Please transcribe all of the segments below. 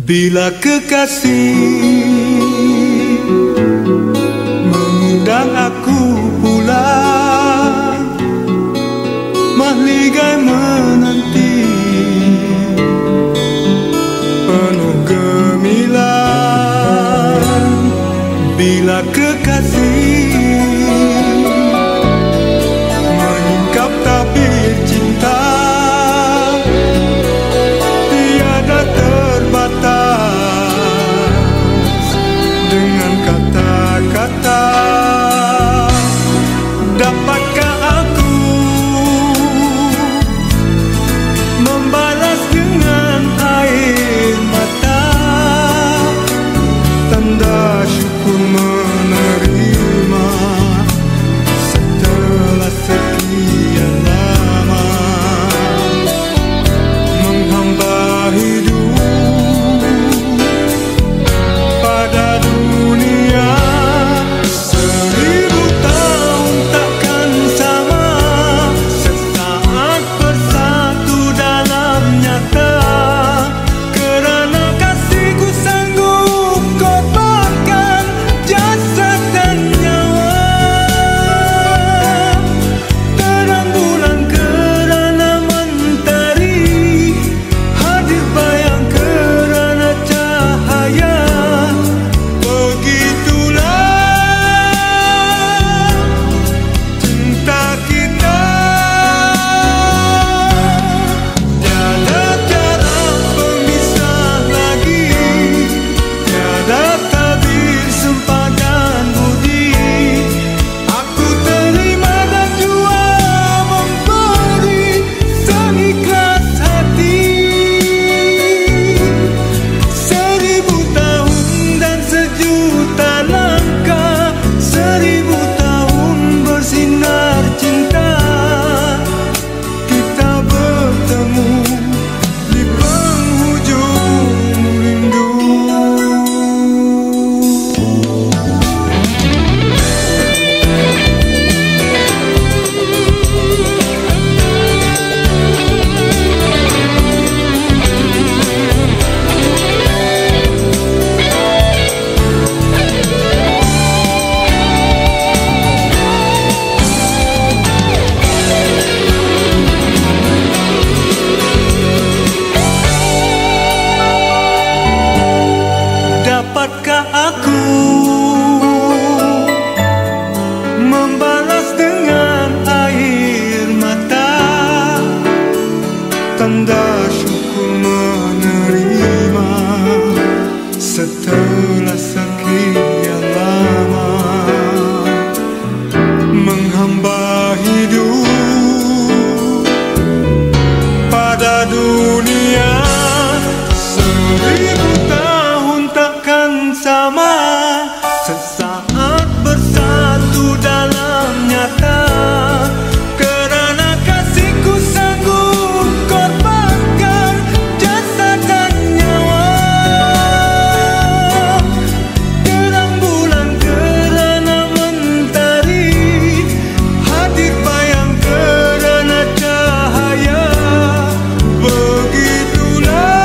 Bila kekasih mengundang aku pulang, mahligai menanti penuh gemilang. Bila kekasih menyingkap tabir cinta, tiada terbatas dengan kata-kata. Dapatkah aku membalas dengan air mata, tanda syukur menerima setelah sekian lama menghamba hidup pada dunia. 1000 tahun takkan sama, sesaat bersatu dalam nyata. Kerana kasihku sanggup korbankan jasad dan nyawa. Terang bulan kerana mentari, hadir bayang kerana cahaya. Begitulah cinta kita. Tiada cara pemisah lagi, tiada tabir sempadan budi. Aku terima dan jua memberi seikhlas hati. 1000 tahun dan sejuta langkah, 1000 tahun bersinar cinta. Kita bertemu di penghujung rindu. Dapatkah aku membalas dengan air mata, tanda syukur menerima setelah sekian lama menghamba hidup pada dunia. 1000 tahun takkan sama, sesaat bersatu dalam nyata. Kerana kasihku sanggup korbankan jasad dan nyawa. Terang bulan kerana mentari, hadir bayang kerana cahaya. Begitulah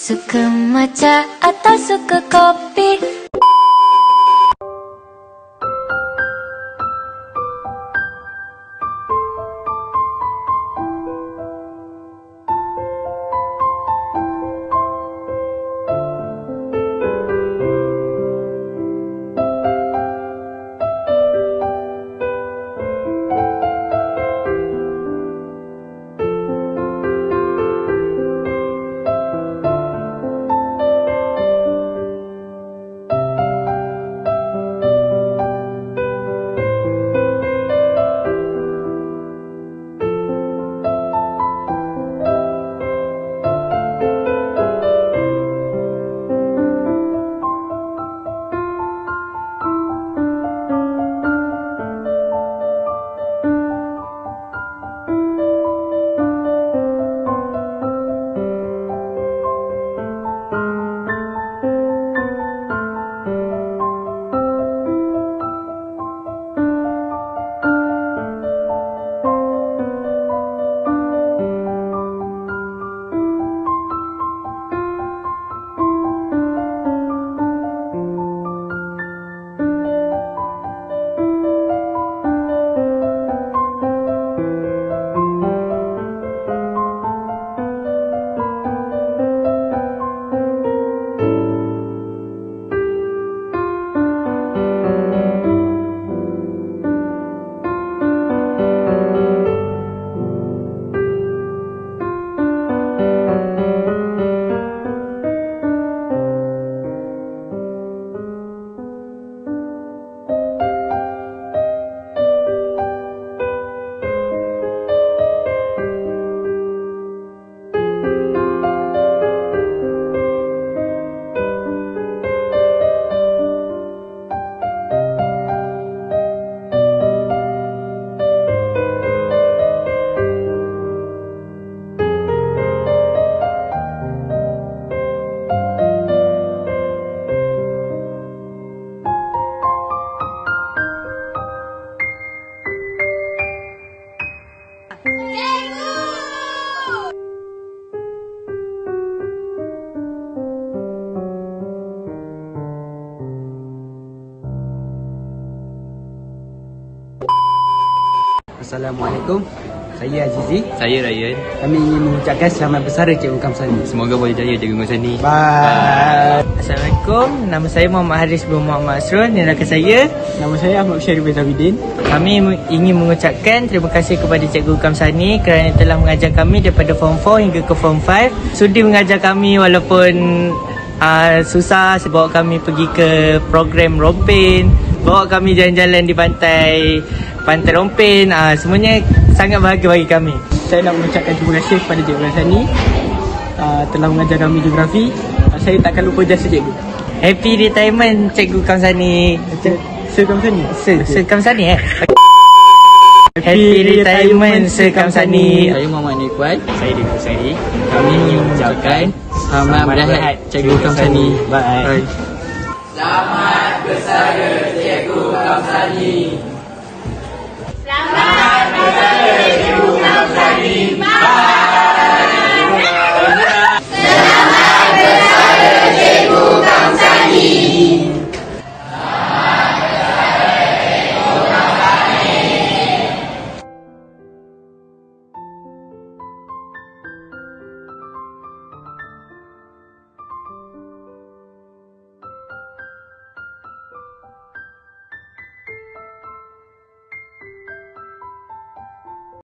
Suka matcha atau suka kopi? Assalamualaikum. Saya Azizi. Saya Ryan. Kami ingin mengucapkan selamat bersara Cikgu Kamsani. Semoga boleh jaya Cikgu Kamsani. Bye. Assalamualaikum. Nama saya Muhammad Haris bin Muhammad Asrul. Ni rakan saya. Nama saya Ahmad Syarif bin Zawidin. Kami ingin mengucapkan terima kasih kepada Cikgu Kamsani kerana telah mengajar kami daripada Form 4 hingga ke Form 5. Sudi mengajar kami walaupun susah. Bawa kami pergi ke program Rompin, bawa kami jalan-jalan di pantai Rompin. Semuanya sangat bahagia bagi kami. Saya nak mengucapkan terima kasih kepada Cikgu Kamsani telah mengajar kami geografi. Saya takkan lupa jasa cikgu. Happy retirement Cikgu Kamsani. Sir Kamsani? Sir Kamsani Happy retirement Sir Kamsani. Saya Muhammad Nikwal. Saya Dika Sari. Kami ingin mengucapkan selamat berehat Cikgu Kamsani. Bye. Selamat bersara Cikgu Kamsani. Selamat bersara.